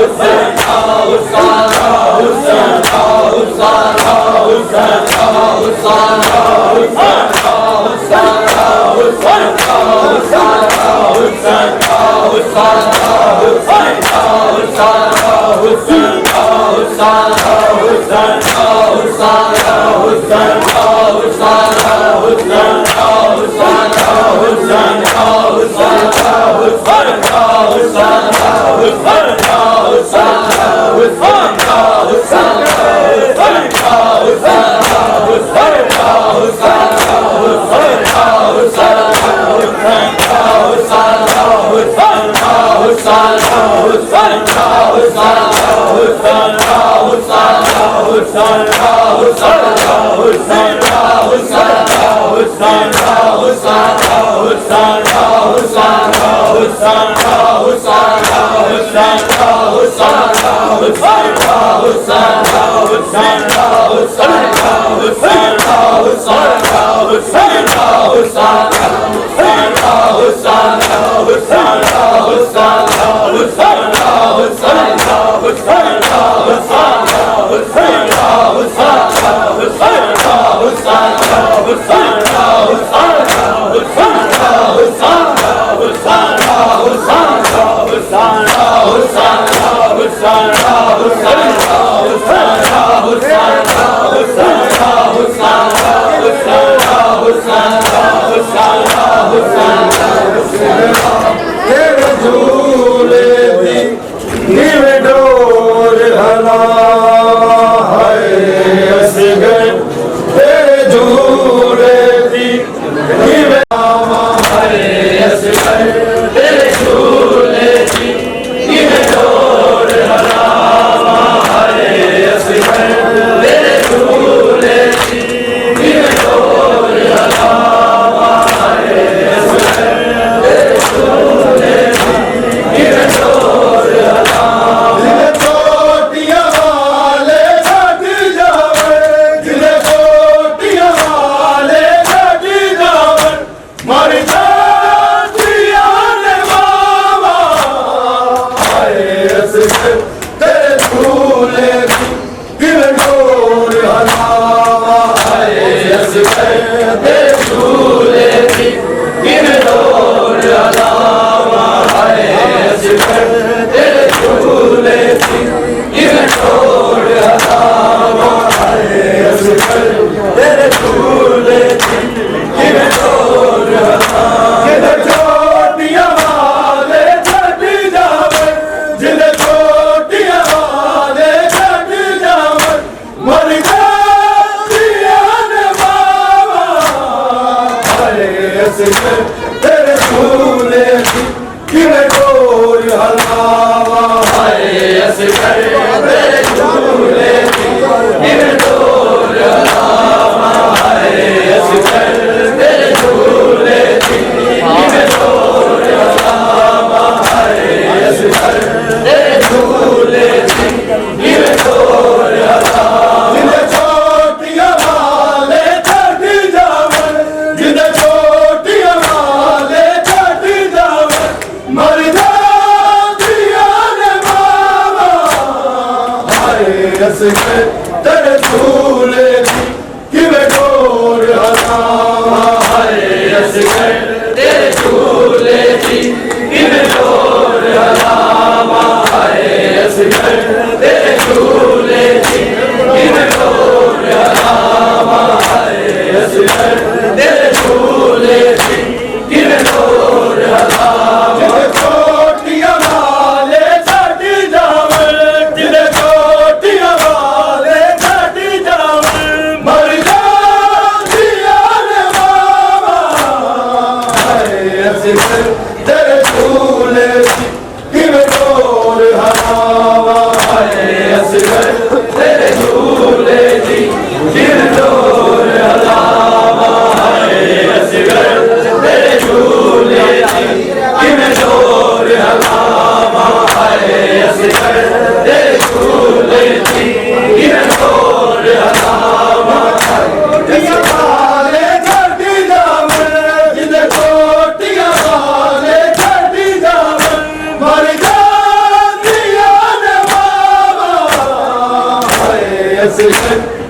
Jai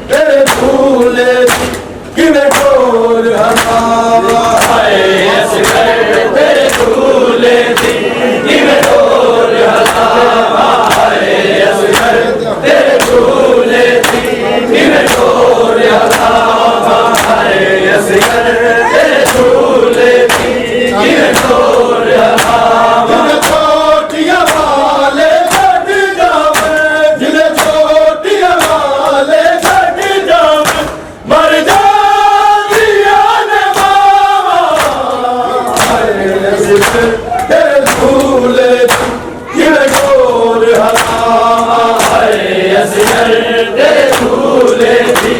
तेरे झूले दी किवें डोर हलावा हाय असगर तेरे झूले दी किवें डोर हलावा हाय असगर तेरे झूले दी किवें डोर हलावा हाय असगर तेरे झूले दी किवें डोर हलावा छोटियां वाले छड़ जावे जिले छोटियां वाले छड़ जावे मर जांदियां ने मावा हाय असगर तेरे झूले दी किवें डोर हलावा हाय असगर तेरे झूले दी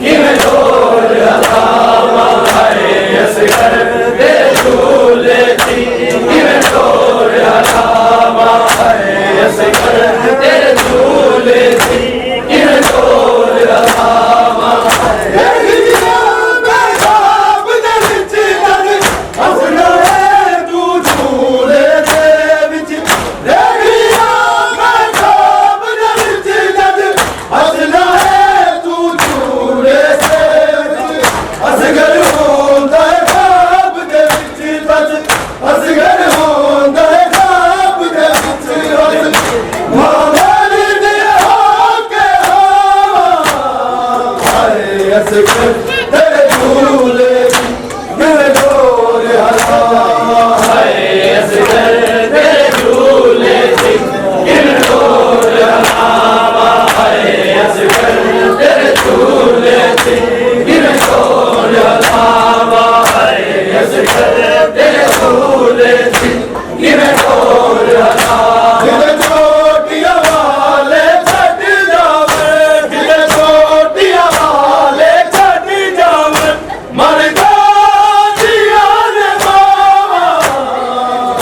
किवें डोर हलावा हाय असगर तेरे झूले दी किवें डोर हलावा हाय असगर तेरे झूले दी किवें डोर हलावा तेरे झूले दी किवें डोर हलावा हाय असगर तेरे झूले दी किवें डोर हलावा हाय असगर तेरे झूले दी किवें डोर हलावा हाय असगर तेरे झूले दी किवें डोर हलावा जिले छोटियां वाले छड़ जावे जिले छोटियां वाले छड़ जावे मर जांदियां ने मावा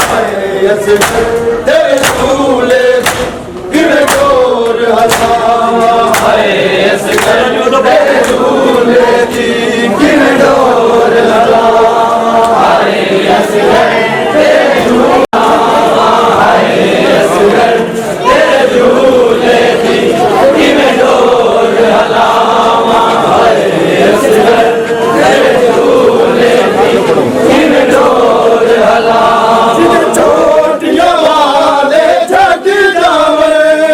हाय असगर तेरे झूले दी किवें डोर हलावा हाय असगर तेरे झूले दी किवें डोर हलावा हाय असगर तेरे झूले हाय असगर तेरे झूले दी किवें डोर हलावा हाय असगर तेरे झूले दी किवें डोर हलावा छोटियां वाले छड़ जावे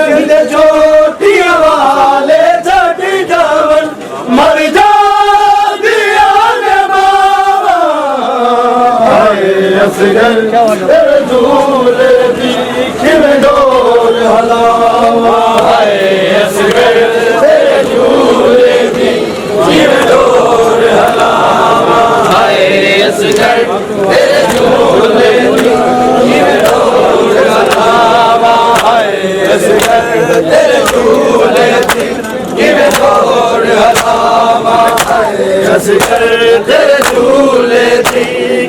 जिले छोटियां वाले छड़ जावे मर जांदियां ने मावा हाय असगर तेरे झूले दी किवें डोर हलावा हाय असगर तेरे झूले दी किवें डोर हलावा हाय असगर तेरे झूले दी किवें डोर हलावा हाय असगर तेरे झूले दी किवें डोर हलावा हाय असगर तेरे झूले दी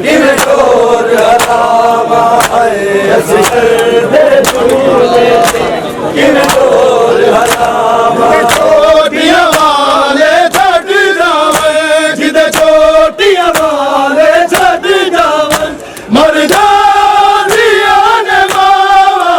किवें डोर हलावा हाय असगर तेरे झूले दी किवें डोर हलावा छोटियां वाले छड़ जावे जिले छोटियां वाले छड़ जावे मर जांदियां ने मावा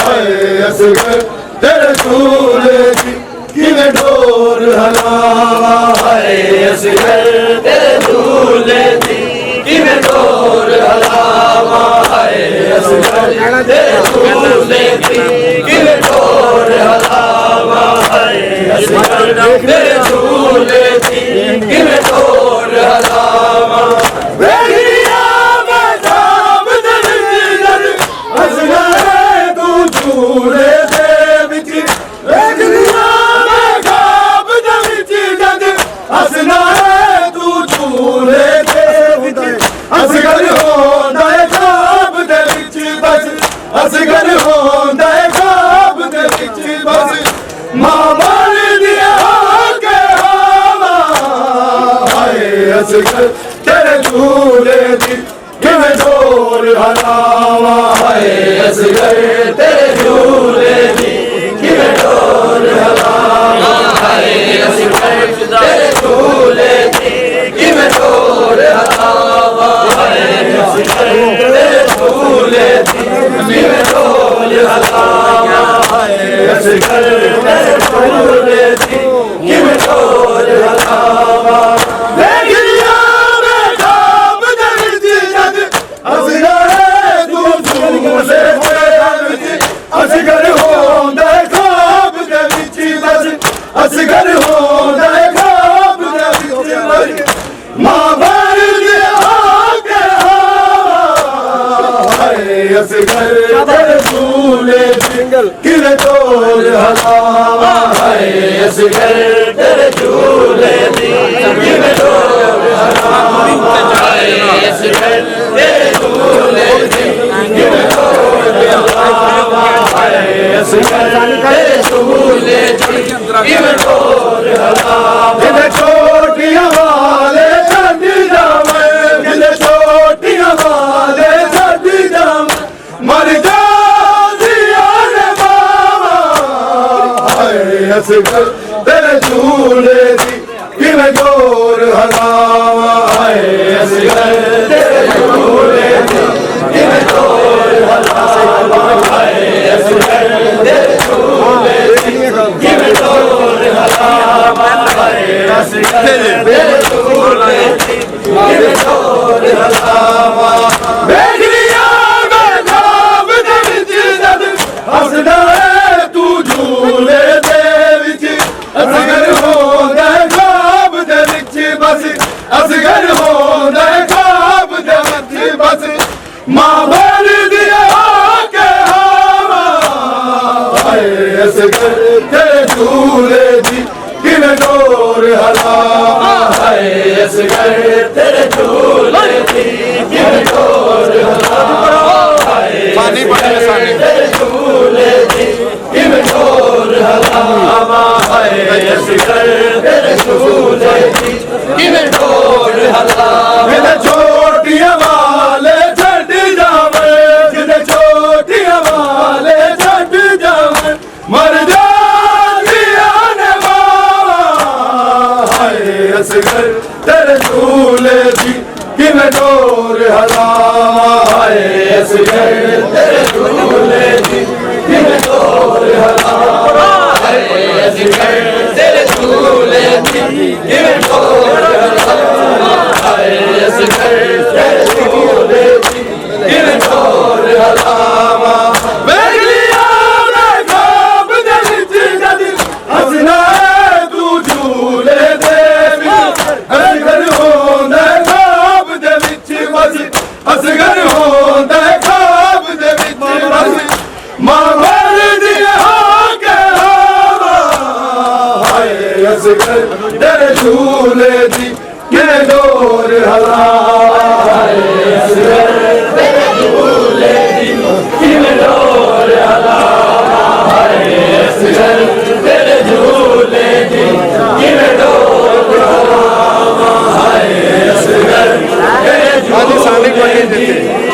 हाय असगर तेरे झूले दी किवें डोर हलावा हाय असगर तेरे झूले दी किवें डोर हलावा हाय असगर तेरे झूले दी किवें डोर हलावा हाय असगर तेरे झूले दी किवें डोर हलावा वेलिया मैं जाम दे विच असगर तू झूले दे विच वेलिया मैं जाम दे विच जद असगर तू झूले दे विच असगर होंदा है खाब दे विच बस असगर होंदा है खाब दे विच बस मां मर दिया के हवा हाय असगर तेरे झूले दी किवें डोर हलावा हाय असगर तेरे झूले दी किवें डोर हलावा हाय असगर तेरे झूले दी किवें डोर हलावा हाय असगर तेरे झूले दी किवें डोर हलावा हाय असगर तेरे झूले दी असगर होंदा ख्वाब दे विच मां भर दे आके हाय असगर तेरे झूले किले तोड़ हलावा हाय असगर तेरे झूले किले तोड़ हलावा हाय असगर तेरे झूले किले तोड़ हलावा हाय असगर तेरे झूले किले तोड़ हलावा किले छोटियां वाले छड़ जावे किले छोटियां वाले छड़ जावे मर जा असगर तेरे झूले दी किवें जोर हलावा हाय असगर तेरे झूले दी किवें जोर हलावा हाय असगर तेरे झूले दी किवें जोर हलावा हाय असगर तेरे झूले दी किवें जोर हलावा बेगलियां में ख्वाब दे विच जद हसदा तू झूले असगर होंदा ख्वाब दे विच बस असगर होंदा ख्वाब दे विच बस मां भर दिया के हावा हाय असगर तेरे झूले दी किवें डोर हलावा हाय असगर तेरे झूले दी किवें डोर हलावा हाय पानी पानी तेरे झूले दी किवें डोर हलावा असगर तेरे झूले किवें डोर हलावा किले छोटियां वाले छड़ जावे किले छोटियां वाले छड़ जावे मर जांदियां ने मावां हाय असगर तेरे झूले दी किवें डोर हलावा हाय असगर तेरे झूले दी किवें डोर हलावा हाय असगर तेरे झूले दी किवें डोर हलावा हाय असगर तेरे झूले दी किवें डोर हलावा बेगलियां में ख्वाब दे विच जद हसना तू झूले दे विच असगर होंदा ख्वाब दे विच बस असगर होंदा ख्वाब दे विच बस मां भर दिया असगर तेरे झूले दी किवें डोर हलावा हाय असगर तेरे झूले दी किवें डोर हलावा हाय असगर तेरे झूले दी किवें डोर हलावा हाय असगर तेरे झूले दी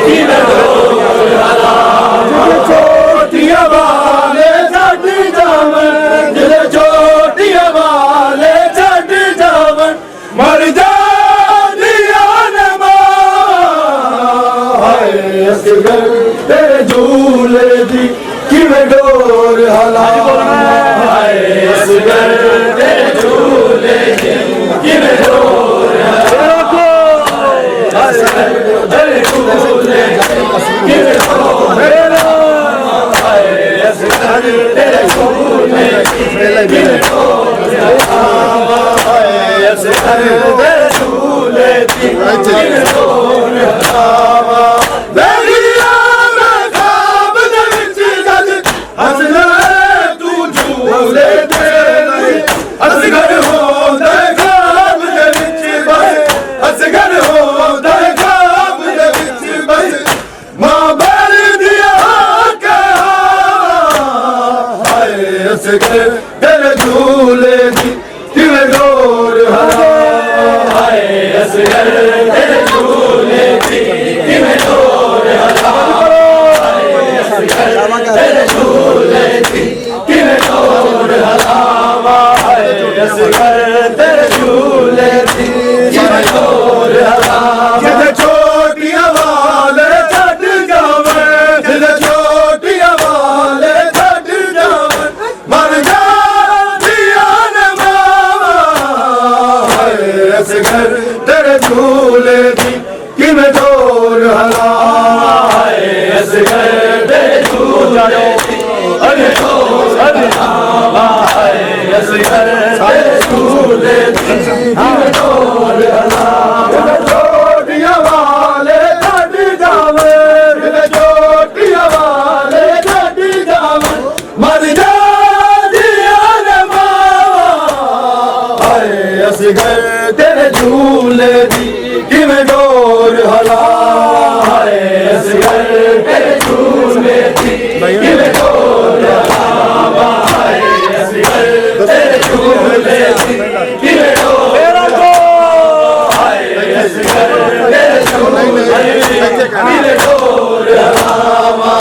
किवें डोर हलावा छोटियां वाले छड़ जावे दिल छोटियां वाले छड़ जावे मर जांदियां ने मावां हाय असगर तेरे झूले दी किवें डोर हलावा हाय असगर तेरे झूले दी किवें डोर हलावा हाय असगर तेरे झूले दी किवें डोर हलावा हाय असगर तेरे झूले दी किवें डोर हलावा हाय असगर तेरे झूले दी किवें डोर हलावा बेगलियां में ख्वाब दे विच जद हसना तू झूले दे असगर होंदा ख्वाब दे विच बस असगर होंदा ख्वाब दे विच बस मां भर दिया के हाय असगर तेरे झूले दी किवें डोर हलावा हाय असगर तेरे झूले दी किवें डोर हलावा हाय असगर तेरे झूले दी किवें डोर हलावा हाय असगर तेरे झूले दी किवें डोर हलावा किले छोटियां वाले छड़ जावे किले छोटियां वाले छड़ जावे मर जांदियां ने मावां हाय असगर तेरे झूले दी किवें डोर हलावा हाय असगर तेरे झूले दी किवें डोर हलावा हाय असगर तेरे झूले दी किवें डोर हला जोटियां वाले छड्ड जावे जोटियां वाले छड्ड जावे मर जादियां ने मावां हाय असगर तेरे झूले दी किवें डोर हला हाय असगर तेरे झूले दी किवें डोर हला हाय असगर तेरे झूले दी किवें डोर हला हाय असगर तेरे झूले दी किवें डोर हला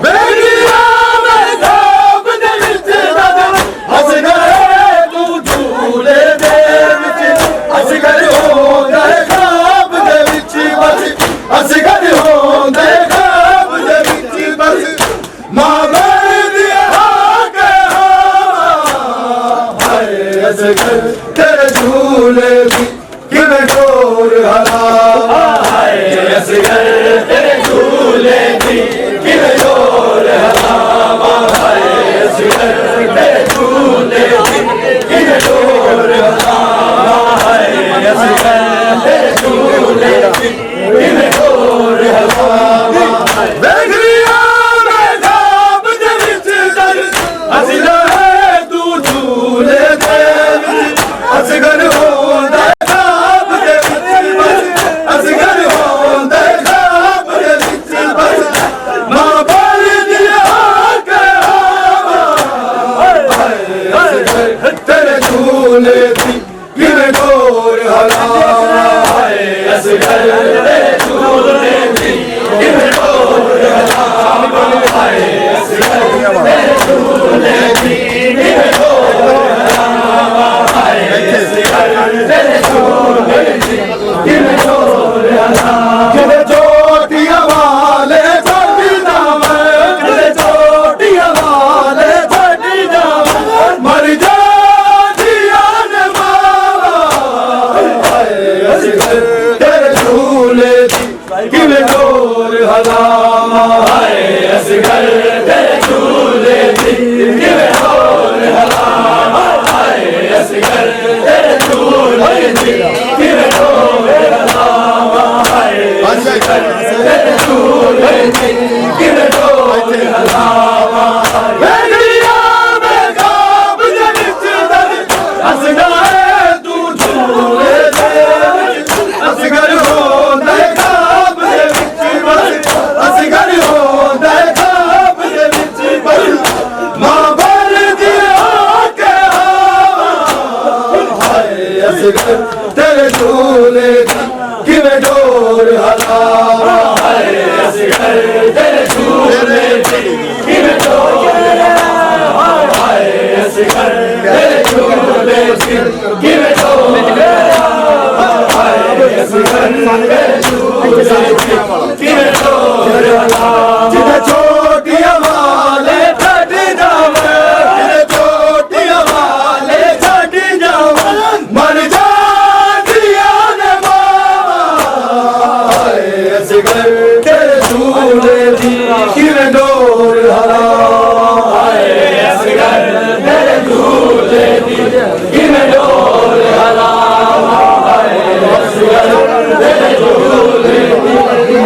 बेगिया मैं धाम दे विच असगर तू झूले दे विच असगर होंदा है खाब दे विच बस असगर होंदा है खाब दे विच बस मां बरदी हाके हाय असगर तेरे झूले दी किवें डोर हला हाय असगर तेरे झूले दी किवें डोर हला हाय असगर तेरे झूले दी किवें डोर हला हाय असगर तेरे झूले दी किवें डोर हला बेगरिया मैं खाब दे विच दर असगर तू झूले दे विच असगर होंदा खाब दे विच बस असगर होंदा खाब दे विच बस मां बरदी हाके हाय असगर तेरे झूले दी किवें डोर हला हाय असगर तेरे झूले दी किवें डोर हला हाय असगर तेरे झूले दी किवें डोर हला हाय असगर तेरे झूले दी किवें डोर हला किवें जोटियां वाले छड्ड जावे किवें जोटियां वाले छड्ड जावे मर जादियां ने मावां हाय असगर तेरे झूले दी किवें डोर हला हाय असगर तेरे झूले दी किवें डोर हला हाय असगर तेरे झूले दी किवें डोर हला हाय असगर तेरे झूले दी किवें डोर हला बेगरिया मैं खाब दे विच दर असगर तू झूले दे विच असगर होंदा खाब दे विच बस असगर होंदा खाब दे विच बस मां बरदी हाके हाय असगर तेरे झूले दी किवें डोर हला हाय असगर तेरे झूले दी किवें डोर हला हाय असगर तेरे झूले दी किवें डोर हला हाय असगर तेरे झूले दी किवें डोर हला जिथे छोटियां वाले छड्ड जावे जिथे छोटियां वाले छड्ड जावे मर जादियां ने मावां हाय असगर तेरे झूले दी किवें डोर हला हाय असगर तेरे झूले दी किवें डोर हला हाय असगर तेरे झूले दी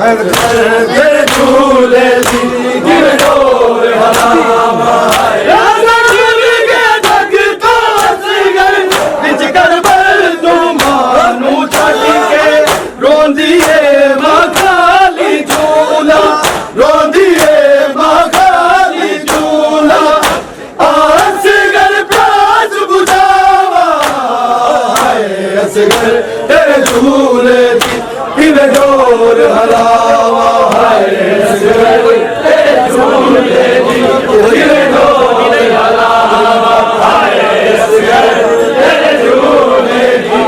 तेरे झूले दी किवें डोर हलावा राजा झूल के जग तो असगर विच करबल तू मानू छड्ड के रोंदी है मां खाली झूला रोंदी है मां खाली झूला असगर प्यास बुझावा हाय असगर तेरे झूले दी किवें डोर हलावा हाय असगर तेरे झूले दी किवें डोर हलावा हाय असगर तेरे झूले दी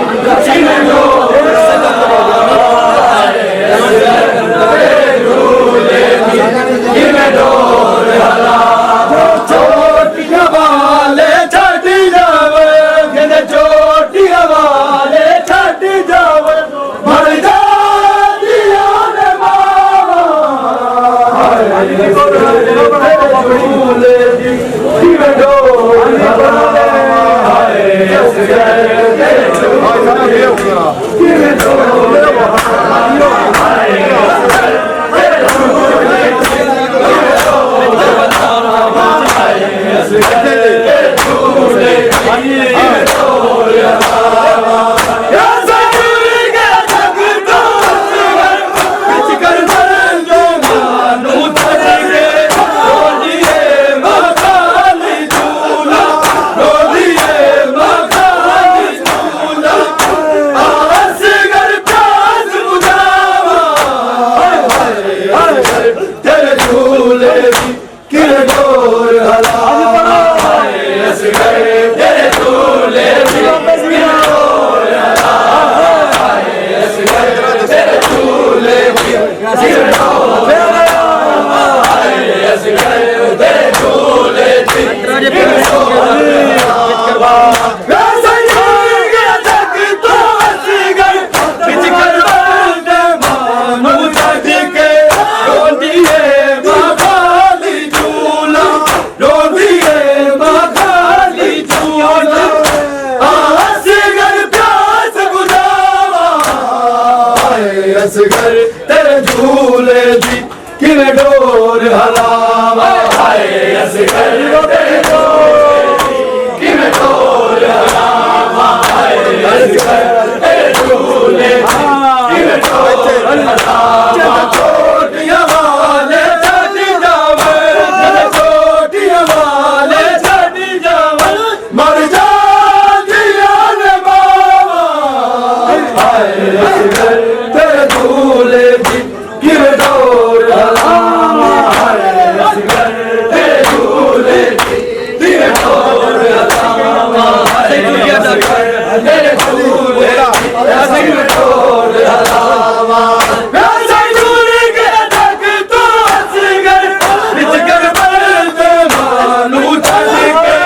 किवें डोर हलावा हाय असगर तेरे झूले दी किवें डोर हलावा चोटियां वाले छड्ड जावे कहंदे चोटियां वाले छड्ड जावे मर जांदियां ने मावां हाय झूले दी किवें डोर हलावा हाय असगर तेरे झूले दी किवें डोर हलावा हाय असगर तेरे झूले दी किवें डोर हलावा हाय असगर तेरे झूले दी किवें डोर हलावा या सजूर के जग तो असगर विच करबल जो मानू छड्ड के रोंदी है मां खाली झूला रोंदी है मां खाली झूला असगर प्यास बुझावा हाय तेरे झूले दी किवें डोर हलावा हाय असगर तेरे झूले दी किवें डोर हलावा हाय असगर तेरे झूले दी किवें डोर हलावा हाय असगर तेरे झूले दी किवें डोर हलावा वैसे झूल के जग तो असगर विच करबल दे मानू छड्ड के रोंदी है मां खाली झूला रोंदी है मां खाली झूला असगर प्यास बुझावा हाय असगर तेरे झूले दी किवें डोर हलावा हाय असगर तेरे झूले दी किवें डोर हलावा हाय असगर तेरे झूले दी किवें डोर हलावा चोटियां वाले छड्ड जावे चोटियां वाले छड्ड जावे मर जांदियां ने मावां हाय असगर तेरे झूले दी किवें डोर हलावा हाय असगर तेरे झूले दी किवें डोर हलावा हाय असगर तेरे झूले दी किवें डोर हलावा वैसे झूल के जग तो असगर विच करबल दे मानू छड्ड के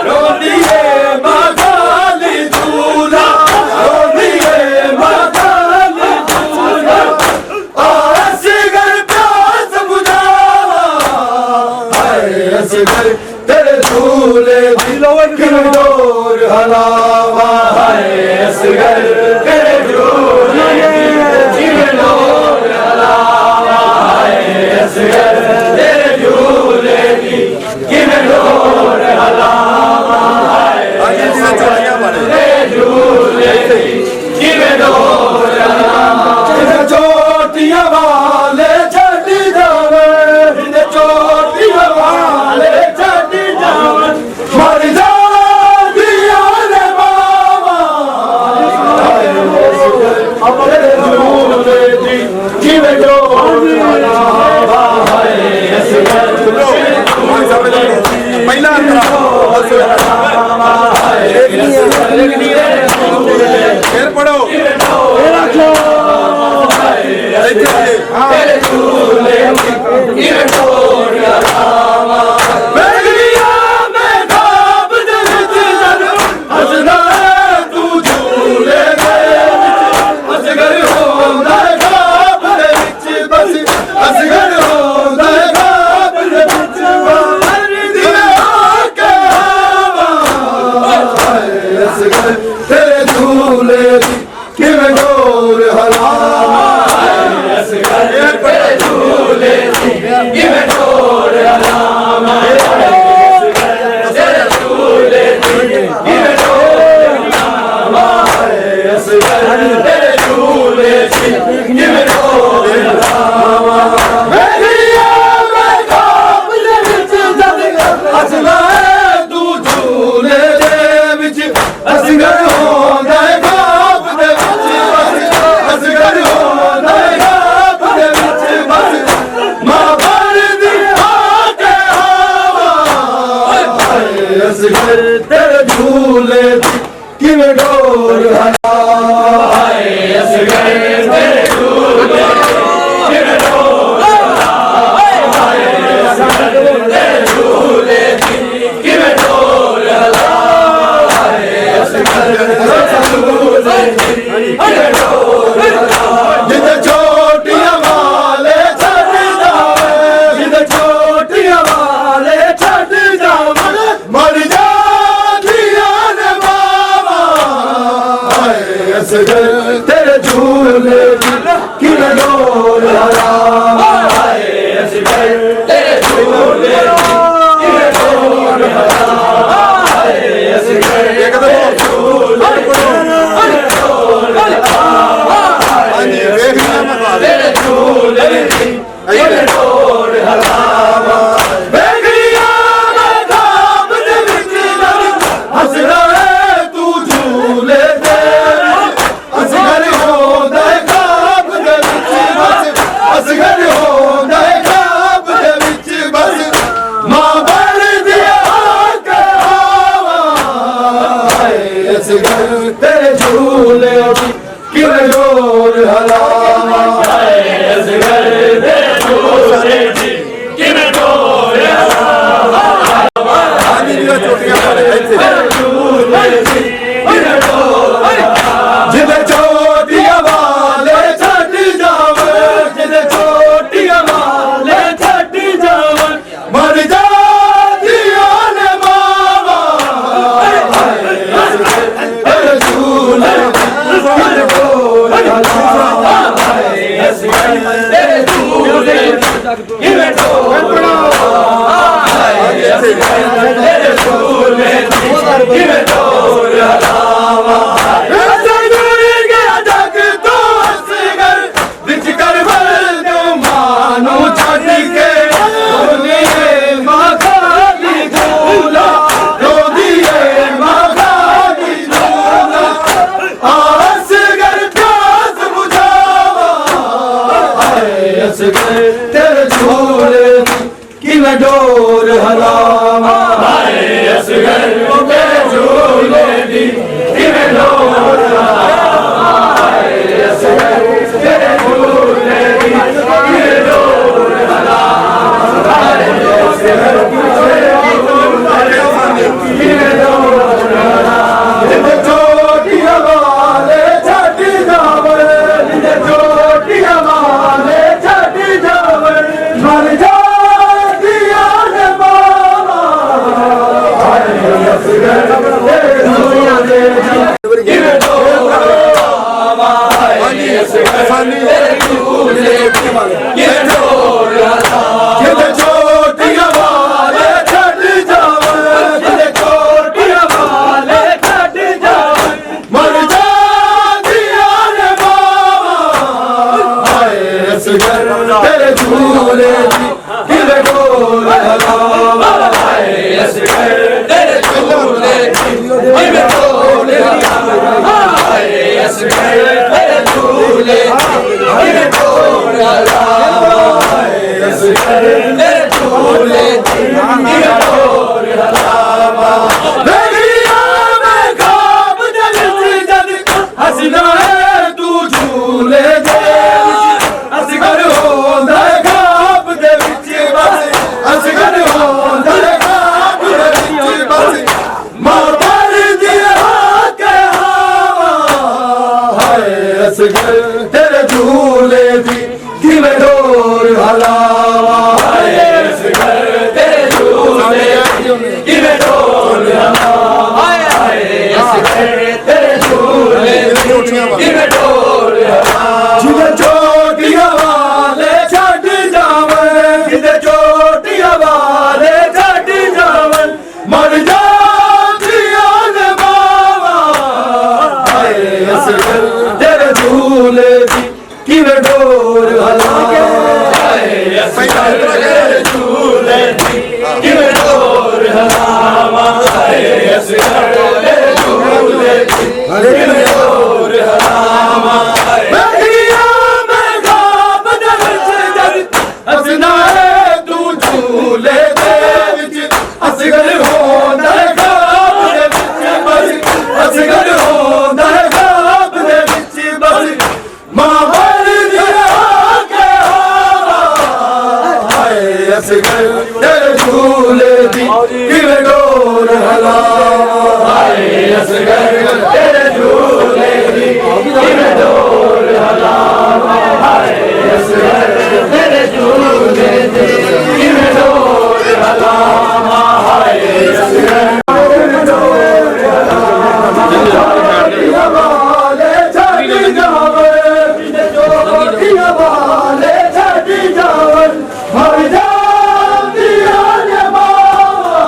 रोंदी है मां खाली झूला रोंदी है मां खाली झूला असगर डोर हलावा असगर तेरे झूले दी कि मैं डोर हलावा तेरे झूले दी कि मैं डोर हलावा असगर तेरे झूले दी कि मैं डोर हलावा असगर होंदा है खाब दे विच असगर होंदा है खाब दे विच बस मां बन दी आके हवा असगर तेरे झूले दी किवें डोर हलावा असगर तेरे झूले किवें डोर हलावा असगर तेरे झूले दी किवें डोर हलावा जिधर छोटियां वाले छड़ जावे जिधर छोटियां वाले छड़ जावे मर जातियां ने बाबा असगर तेरे झूले कि डोर हलावा असगर तेरे झूले कि डोर हलावा असगर तेरे झूले तेरे डोर हलावा बेगड़िया में खाब दे विच हसना है तू झूले दे असगर होंदा है खाब दे विच बस असगर होंदा है खाब दे विच बस मां बन दिया के हवा असगर तेरे झूले कि डोर हलावा असगर तेरे झूले दी कि डोर हलावा जिधर छोटियां वाले छड़ जावे जिधर छोटियां वाले छड़ जावे मर जातियां ने बाबा तेरे झूले तेरे झूले कि मैं डोर तेरे झूले कि मैं डोर हलावा गया जग तो असगर विच कर दो मानो छड़ के रोनिए मां खाली झूला रो दिए मां खाली झूला असगर प्यास बुझावा असगर तेरे झूले कि मैं डोर हलावा असगर तेरे झूले दी कि मैं डोर हलावा असगर तेरे झूले दी कि मैं डोर हलावा असगर तेरे झूले कि मैं डोर हलावा जिधर छोटियां वाले छड़ जावे जिधर छोटियां वाले छड़ जावे मर जातियां ने बाबा असगर तेरे झूले कि मैं डोर हलावा असगर तेरे झूले कि मैं डोर हलावा जिधर छोटियां वाले छड़ जावे जिधर छोटियां वाले छड़ जावे मर जातियां ने बाबा असगर तेरे झूले कि मैं डोर हलावा असगर तेरे झूले कि मैं डोर हलावा असगर तेरे झूले कि मैं डोर हलावा असगर तेरे झूले कि मैं डोर हलावा बेगड़िया में खाब दे विच हसना है तू झूले दे असगर होंदा है खाब दे विच बस असगर होंदा है खाब दे विच बस मां बन दिया के हवा असगर तेरे झूले दी कि मैं डोर हलावा असगर तेरे झूले कि मैं डोर हलावा असगर तेरे झूले कि मैं डोर असगर तेरे झूले दी किवें डोर हलावां हाय असगर तेरे झूले दी किवें डोर हलावां हाय असगर तेरे झूले दी किवें डोर हलावां हाय असगर वाले छाती जावन जोगी वाले छाती जावन मर जाती आने बाबा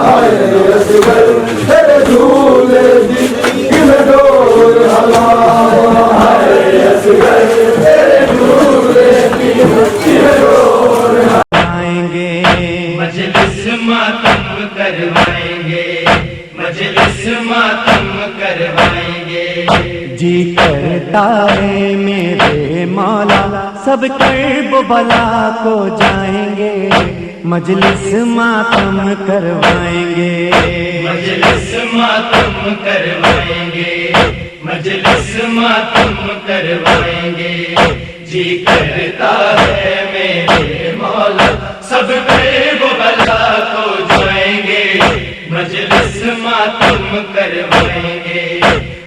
हाय असगर तेरे झूले दी किवें डोर हलावां हाय असगर तेरे झूले दी किवें डोर आएंगे मजलिस मातम करवाएंगे, मजलिस मातम करवाएंगे। जी करता है मेरे मौला सब कर्ब बला को जाएंगे, मजलिस मातम करवाएंगे, मजलिस मातम करवाएंगे, मजलिस मातम करवाएंगे। जी करता है मेरे मौला सब कर्ब बला को जाएंगे, मजलिस मातम करवाएंगे।